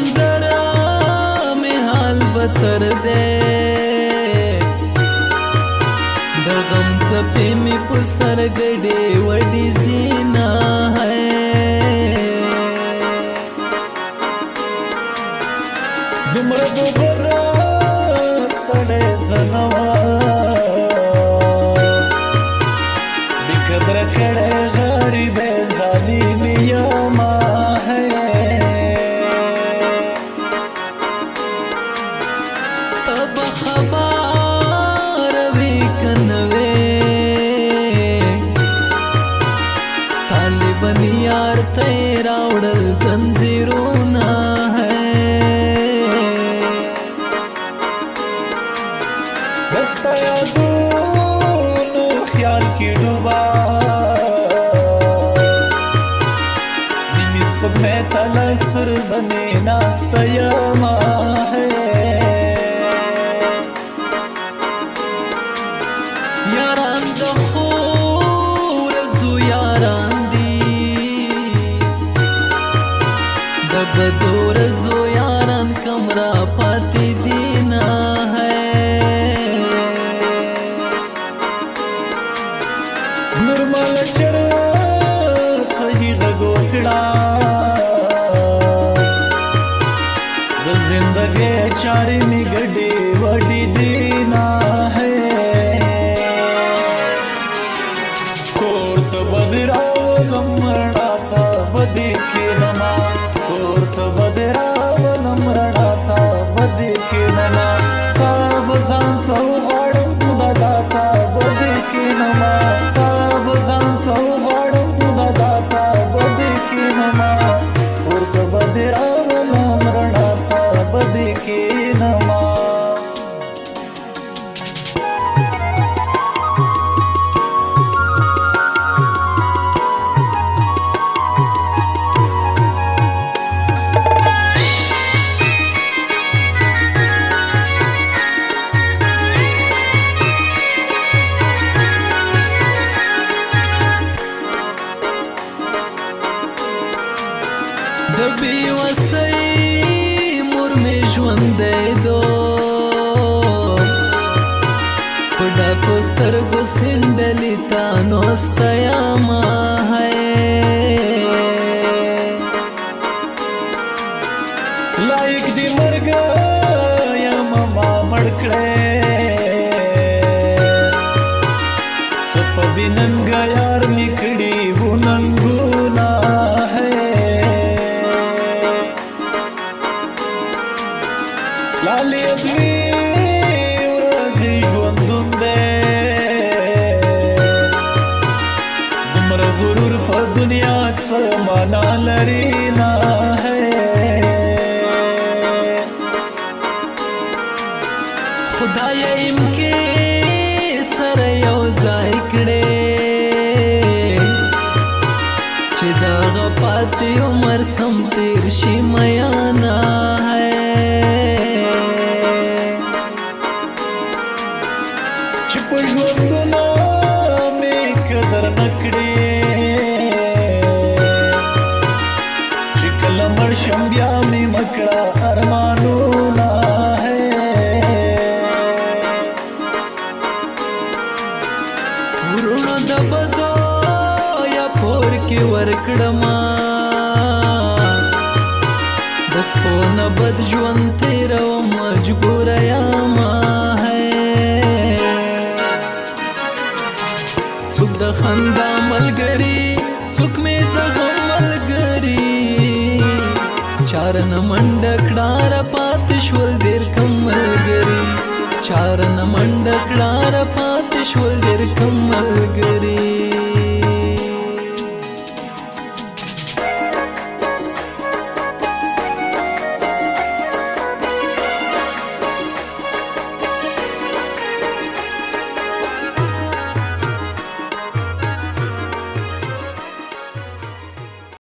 समंदर में हाल बतर दे द गम चपे में पुसर गड़े वडी जीना है दुमर दुबरा सड़े जनवा बिकदर कड़े गरीब जालिमिया यार तेरा उड़ल जंजीरों ना है बस्ता यादों ख्याल की डूबा निमित में तलस्तर ज़मीन आस्तयमा है यारान दखूर जू यारान बदोर जो यारन कमरा पाती दीना है निर्मल चर कहीं लगोखड़ा जिंदगी चारी में गड्डी वडी दीना है कोर्त बदरा गमड़ा था बदी के नमा कोर्त बदरा नम्रड़ा था बदी के नमा तब जानतो वाड़म मुदा दाता बदी के नमा तब जानतो वाड़म मुदा दाता बदी के नमा कोर्त बदरा नम्रड़ा था बदी के नमा दबी वसई मुर में ژوندې दो पड़ा कोस्तर गो सिंडली तानोस्तया मा है लाइक दी मर गया ममा मड़कड़े सप बिनन गयार निकड़ी वो नंगूना लाली अदमी उरदी ژوندुंदे दुमर गुरूर पर दुनिया माना लरीना है खुदाया इनके सर यो जायकड़े चिदा गपाती उमर समतीर शिमयाना है ژوندونه مې قدر نکړې چې کله مړ شم بیا مې مکړه ارمانونه ہے ورونو د بدو یا پور کې ورکړما د سپونه بد ژوند تیرو مجبور یاما څوک د خندا ملګری څوک مې د غم ملګری چارن منډکړه را پات شول ډېر کم ملګری چارن منډکړه را پات شول ډېر کم ملګری